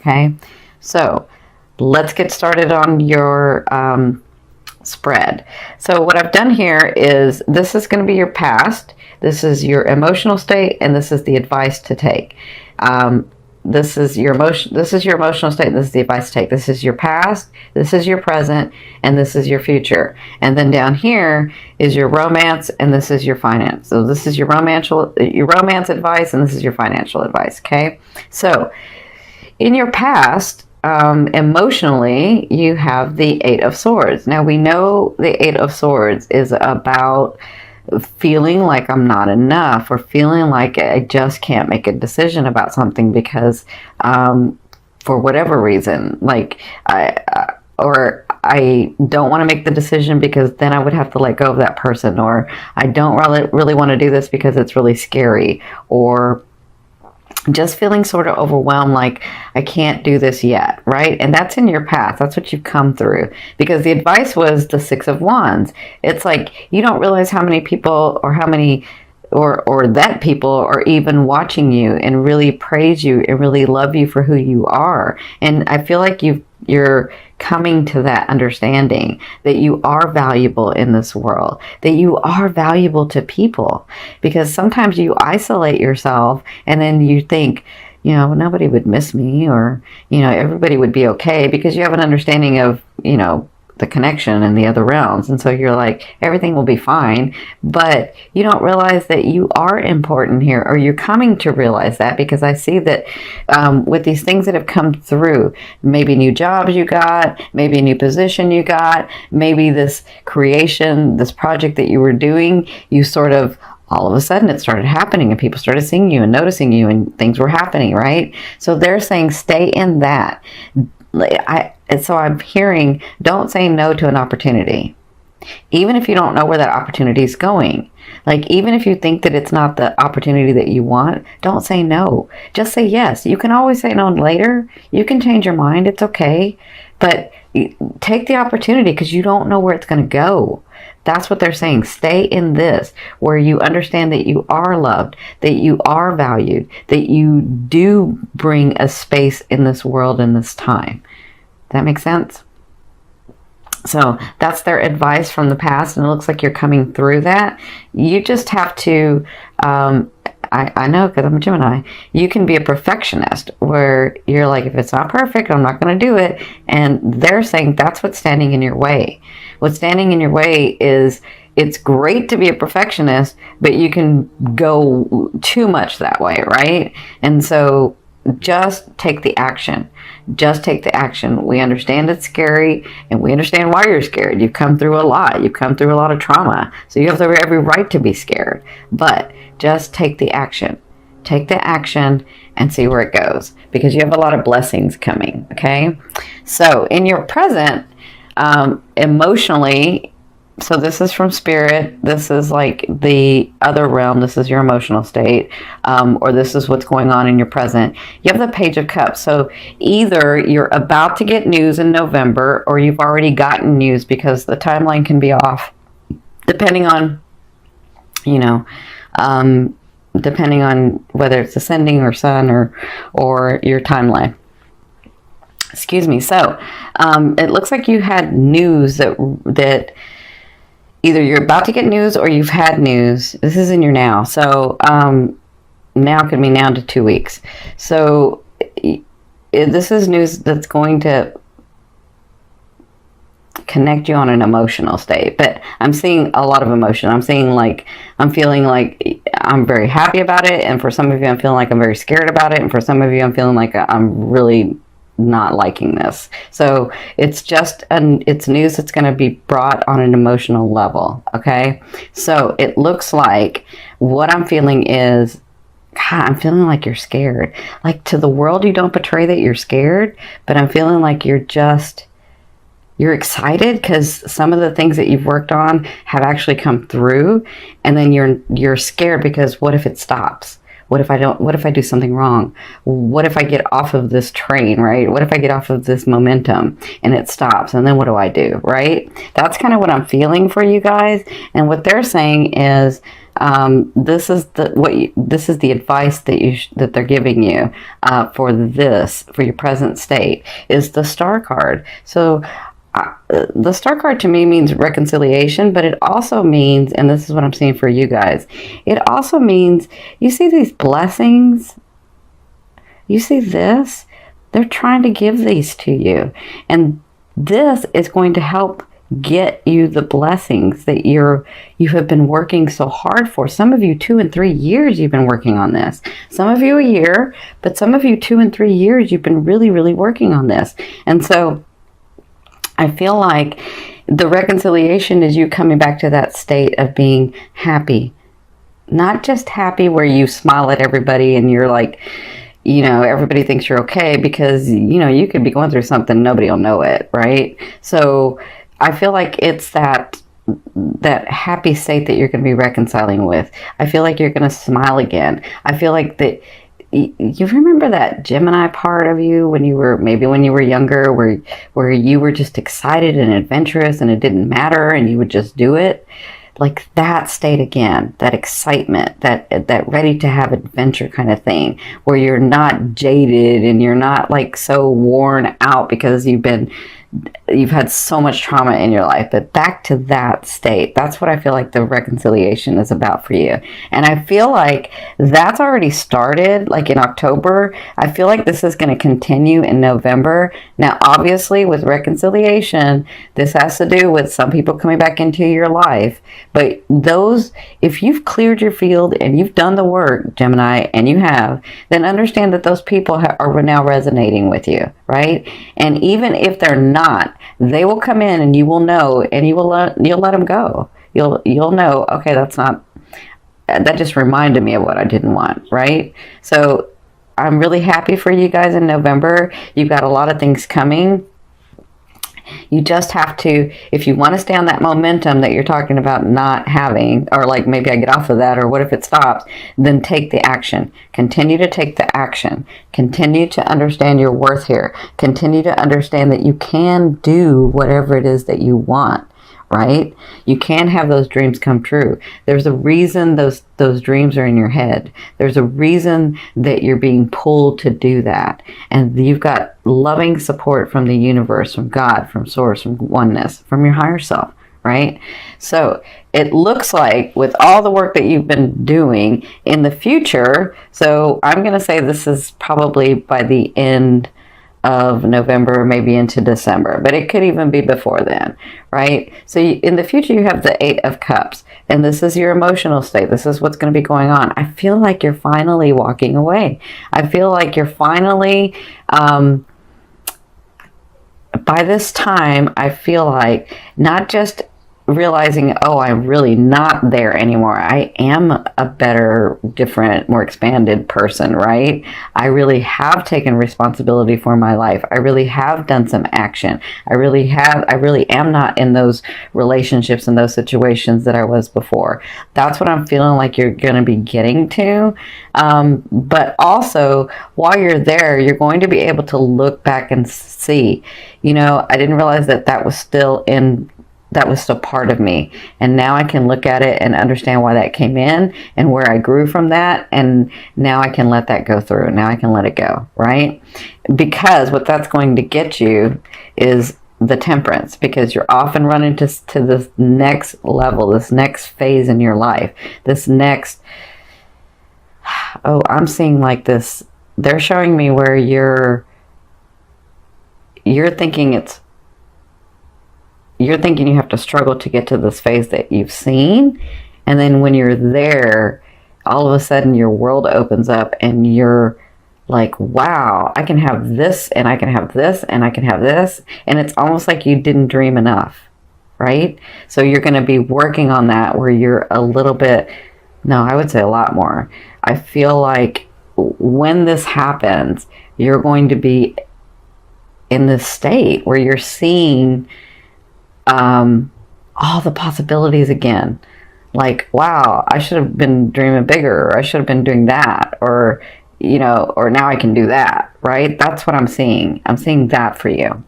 Okay, so let's get started on your spread. So what I've done here is, this is going to be your past, this is your emotional state, and this is the advice to take. This is your emotional state, and this is the advice to take. This is your past, this is your present, and this is your future. And then down here is your romance, and this is your finance. So this is your romance advice, and this is your financial advice. Okay, so in your past, emotionally, you have the Eight of Swords. Now we know the Eight of Swords is about feeling like I'm not enough, or feeling like I just can't make a decision about something because for whatever reason, like I don't want to make the decision because then I would have to let go of that person, or I don't really want to do this because it's really scary, or just feeling sort of overwhelmed, like I can't do this yet, right? And that's in your past. That's what you've come through, because the advice was the Six of Wands. It's like you don't realize how many people, or how many, or that people are even watching you and really praise you and really love you for who you are. And I feel like you're coming to that understanding that you are valuable in this world, that you are valuable to people, because sometimes you isolate yourself and then you think, you know, nobody would miss me, or, you know, everybody would be okay, because you have an understanding of, you know, the connection in the other realms, and so you're like, everything will be fine, but you don't realize that you are important here, or you're coming to realize that, because I see that with these things that have come through, maybe new jobs you got, maybe a new position you got, maybe this creation, this project that you were doing, you sort of, all of a sudden it started happening, and people started seeing you and noticing you, and things were happening, right? So they're saying stay in that. And so I'm hearing, don't say no to an opportunity, even if you don't know where that opportunity is going. Like, even if you think that it's not the opportunity that you want, don't say no. Just say yes. You can always say no later. You can change your mind. It's okay. But take the opportunity, because you don't know where it's going to go. That's what they're saying. Stay in this, where you understand that you are loved, that you are valued, that you do bring a space in this world in this time. That makes sense? So that's their advice from the past, and it looks like you're coming through that. You just have to, I know, because I'm a Gemini, you can be a perfectionist, where you're like, if it's not perfect, I'm not going to do it. And they're saying that's what's standing in your way. What's standing in your way is, it's great to be a perfectionist, but you can go too much that way, right? And so just take the action. Just take the action. We understand it's scary, and we understand why you're scared. You've come through a lot. You've come through a lot of trauma. So you have every right to be scared. But just take the action. Take the action and see where it goes, because you have a lot of blessings coming, okay? So in your present, emotionally, so this is from Spirit, this is like the other realm, this is your emotional state, or this is what's going on in your present. You have the Page of Cups. So either you're about to get news in November, or you've already gotten news, because the timeline can be off depending on, you know, depending on whether it's ascending or sun, or your timeline. Excuse me. So it looks like you had news that either you're about to get news, or you've had news. This is in your now. So now could be now to 2 weeks. So this is news that's going to connect you on an emotional state. But I'm seeing a lot of emotion. I'm seeing like, I'm feeling like I'm very happy about it. And for some of you, I'm feeling like I'm very scared about it. And for some of you, I'm feeling like I'm really not liking this. So it's just it's news that's going to be brought on an emotional level. Okay. So it looks like what I'm feeling is, God, I'm feeling like you're scared. Like, to the world, you don't portray that you're scared, but I'm feeling like you're excited, because some of the things that you've worked on have actually come through, and then you're scared because what if it stops? What if I don't, what if I do something wrong? What if I get off of this train, right? What if I get off of this momentum and it stops? And then what do I do, right? That's kind of what I'm feeling for you guys. And what they're saying is, this is the advice that they're giving you for your present state is the Star card. So the Star card to me means reconciliation, but it also means, and this is what I'm seeing for you guys, it also means you see these blessings, you see this, they're trying to give these to you, and this is going to help get you the blessings that you have been working so hard for. Some of you 2 and 3 years you've been working on this. Some of you a year, but some of you 2 and 3 years you've been really, really working on this. And so I feel like the reconciliation is you coming back to that state of being happy. Not just happy where you smile at everybody and you're like, everybody thinks you're okay, because, you could be going through something, nobody will know it, right? So I feel like it's that happy state that you're going to be reconciling with. I feel like you're going to smile again. I feel like that you remember that Gemini part of you when you were younger, where you were just excited and adventurous and it didn't matter and you would just do it. Like that state again, that excitement, that ready to have adventure kind of thing, where you're not jaded and you're not like so worn out because you've had so much trauma in your life. But back to that state, that's what I feel like the reconciliation is about for you. And I feel like that's already started, like in October. I feel like this is going to continue in November. Now, obviously, with reconciliation, this has to do with some people coming back into your life. But if you've cleared your field and you've done the work, Gemini, and you have, then understand that those people are now resonating with you, right? And even if they're not, they will come in and you will know, and you'll let them go. You'll know, okay, that just reminded me of what I didn't want, right? So I'm really happy for you guys in November. You've got a lot of things coming. You just have to, if you want to stay on that momentum that you're talking about not having, or like maybe I get off of that, or what if it stops, then take the action. Continue to take the action. Continue to understand your worth here. Continue to understand that you can do whatever it is that you want, right? You can have those dreams come true. There's a reason those dreams are in your head. There's a reason that you're being pulled to do that. And you've got loving support from the universe, from God, from source, from oneness, from your higher self, right? So it looks like with all the work that you've been doing in the future, so I'm going to say this is probably by the end of November, maybe into December, but it could even be before then, right? So in the future, you have the 8 of Cups, and this is your emotional state. This is what's going to be going on. I feel like you're finally walking away. I feel like you're finally, by this time, I feel like not just realizing, oh, I'm really not there anymore. I am a better, different, more expanded person, right? I really have taken responsibility for my life. I really have done some action. I really am not in those relationships and those situations that I was before. That's what I'm feeling like you're going to be getting to. But also, while you're there, you're going to be able to look back and see, I didn't realize that was still part of me. And now I can look at it and understand why that came in and where I grew from that. And now I can let that go through. Now I can let it go, right? Because what that's going to get you is the Temperance, because you're often running to this next level, this next phase in your life, this next, I'm seeing like this, they're showing me where you're thinking you have to struggle to get to this phase that you've seen. And then when you're there, all of a sudden your world opens up and you're like, wow, I can have this and I can have this and I can have this. And it's almost like you didn't dream enough, right? So you're going to be working on that where you're a little bit, no, I would say a lot more. I feel like when this happens, you're going to be in this state where you're seeing all the possibilities again. like, wow, I should have been dreaming bigger, or I should have been doing that, or, you know, or now I can do that, right? That's what I'm seeing. I'm seeing that for you.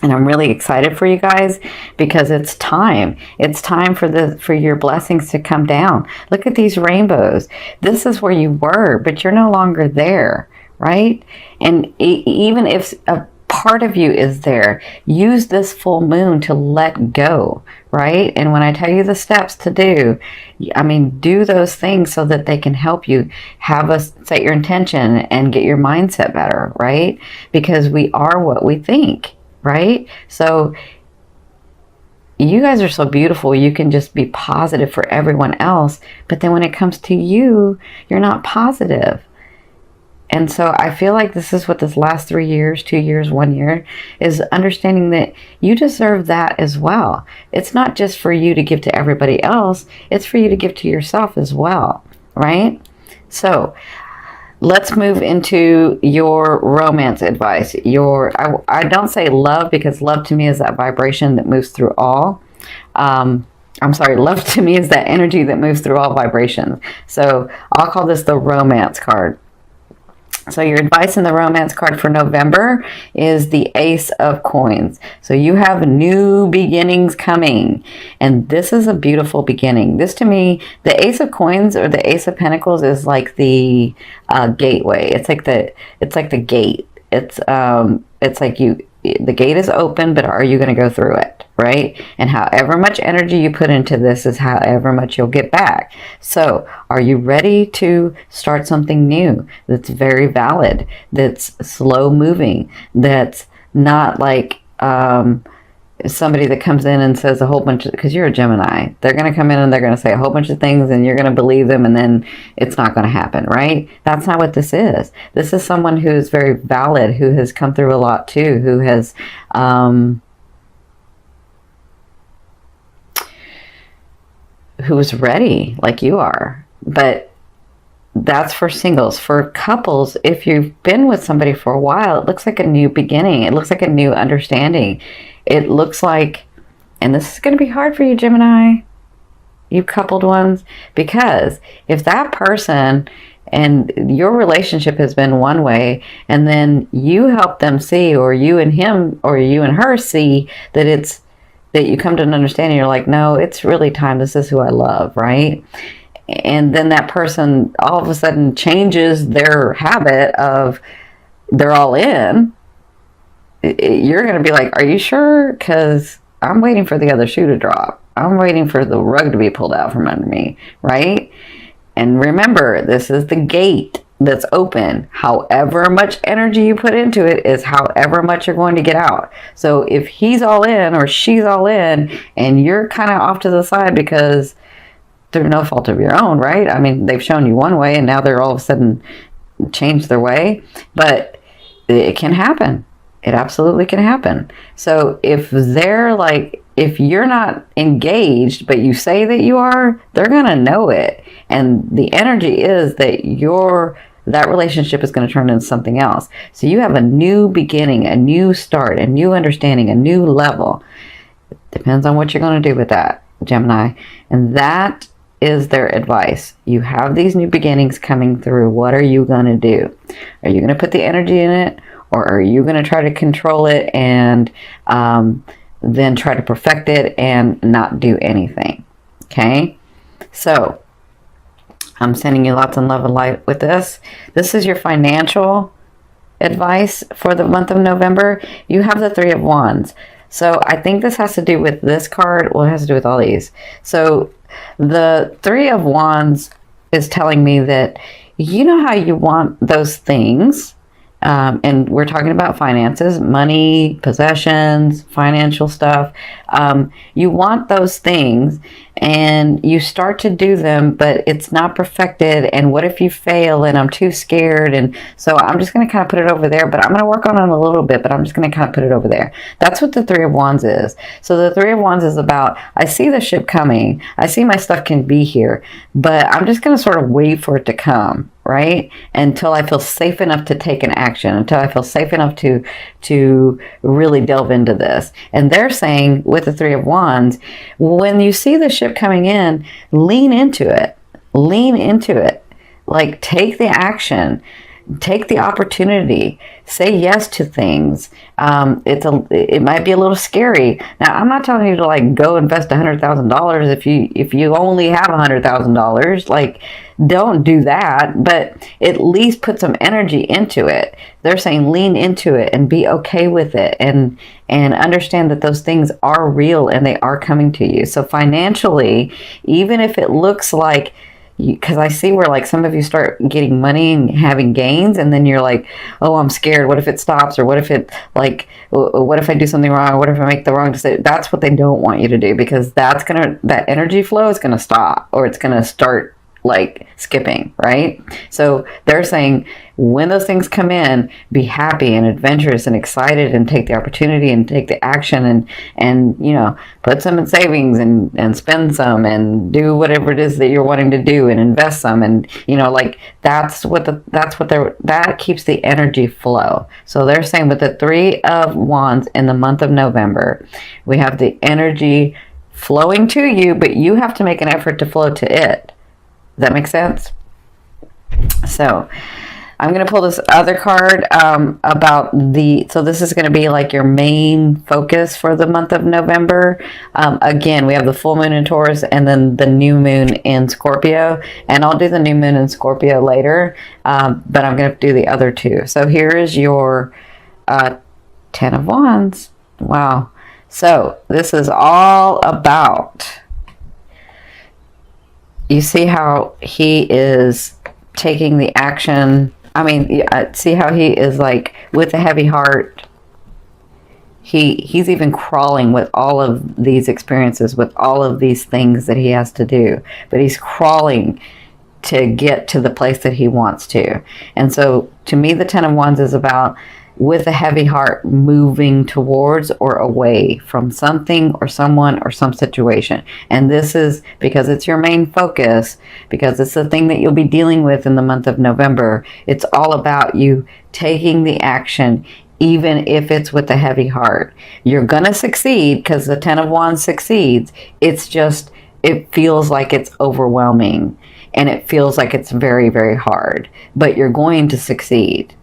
And I'm really excited for you guys because it's time. It's time for your blessings to come down. Look at these rainbows. This is where you were, but you're no longer there, right? And even if a part of you is there, use this full moon to let go, right? And when I tell you the steps to do, I mean, do those things so that they can help you set your intention and get your mindset better, right? Because we are what we think. Right? So you guys are so beautiful. You can just be positive for everyone else. But then when it comes to you, you're not positive. And so I feel like this is what this last 3 years, 2 years, 1 year is, understanding that you deserve that as well. It's not just for you to give to everybody else. It's for you to give to yourself as well. Right? So let's move into your romance advice. I don't say love, because love to me is that vibration that moves through all. I'm sorry, love to me is that energy that moves through all vibrations. So I'll call this the romance card. So your advice in the romance card for November is the Ace of Coins. So you have new beginnings coming. And this is a beautiful beginning. This, to me, the Ace of Coins or the Ace of Pentacles is like the gateway. It's like the gate. It's like the gate is open, but are you going to go through it? Right? And however much energy you put into this is however much you'll get back. So are you ready to start something new that's very valid, that's slow moving, that's not like somebody that comes in and says a whole bunch of, because you're a Gemini, they're going to come in and they're going to say a whole bunch of things and you're going to believe them, and then it's not going to happen, right? That's not what this is. This is someone who is very valid, who has come through a lot too, who has who is ready like you are. But that's for singles. For couples, if you've been with somebody for a while, it looks like a new beginning. It looks like a new understanding. It looks like, and this is going to be hard for you, Gemini, you coupled ones, because if that person and your relationship has been one way, and then you help them see, or you and him or you and her see that you come to an understanding, you're like, no, it's really time. This is who I love, right? And then that person all of a sudden changes their habit of they're all in. You're going to be like, are you sure? Because I'm waiting for the other shoe to drop. I'm waiting for the rug to be pulled out from under me, right? And remember, this is the gate that's open. However much energy you put into it is however much you're going to get out. So if he's all in or she's all in and you're kind of off to the side because through no fault of your own, right? I mean, they've shown you one way and now they're all of a sudden changed their way, but it can happen. It absolutely can happen. So if you're not engaged, but you say that you are, they're going to know it. And the energy is that that relationship is going to turn into something else. So you have a new beginning, a new start, a new understanding, a new level. It depends on what you're going to do with that, Gemini. And that is their advice. You have these new beginnings coming through. What are you going to do? Are you going to put the energy in it? Or are you going to try to control it and then try to perfect it and not do anything? Okay? So I'm sending you lots of love and light with this. This is your financial advice for the month of November. You have the Three of Wands. So I think this has to do with this card. Well, it has to do with all these. So the Three of Wands is telling me that you know how you want those things. And we're talking about finances, money, possessions, financial stuff. You want those things and you start to do them, but it's not perfected. And what if you fail and I'm too scared? And so I'm just going to kind of put it over there, but I'm going to work on it a little bit, but I'm just going to kind of put it over there. That's what the Three of Wands is. So the Three of Wands is about, I see the ship coming. I see my stuff can be here, but I'm just going to sort of wait for it to come. right? Until I feel safe enough to take an action, until I feel safe enough to really delve into this. And they're saying with the Three of Wands, when you see the ship coming in, lean into it. Lean into it. Like, take the action. Take the opportunity. Say yes to things. It might be a little scary. Now, I'm not telling you to like go invest $100,000 if you only have $100,000. Like, don't do that. But at least put some energy into it. They're saying lean into it and be okay with it, and understand that those things are real and they are coming to you. So financially, even if it looks like, because I see where like some of you start getting money and having gains, and then you're like, oh, I'm scared. What if it stops? Or what if it like, what if I do something wrong? Or what if I make the wrong decision? That's what they don't want you to do, because that energy flow is going to stop, or it's going to start like skipping, right? So they're saying when those things come in, be happy and adventurous and excited, and take the opportunity and take the action, and you know, put some in savings and spend some and do whatever it is that you're wanting to do and invest some, and you know, like that keeps the energy flow. So they're saying with the Three of Wands in the month of November, we have the energy flowing to you, but you have to make an effort to flow to it. Does that make sense? So I'm going to pull this other card so this is going to be like your main focus for the month of November. Again, we have the full moon in Taurus and then the new moon in Scorpio. And I'll do the new moon in Scorpio later, but I'm going to do the other two. So here is your Ten of Wands. Wow. So this is all about... You see how he is taking the action. I mean, see how he is like with a heavy heart. He's even crawling with all of these experiences, with all of these things that he has to do. But he's crawling to get to the place that he wants to. And so to me, the Ten of Wands is about, with a heavy heart, moving towards or away from something or someone or some situation. And this is because it's your main focus, because it's the thing that you'll be dealing with in the month of November. It's all about you taking the action, even if it's with a heavy heart. You're going to succeed, because the Ten of Wands succeeds. It's just, it feels like it's overwhelming and it feels like it's very, very hard, but you're going to succeed.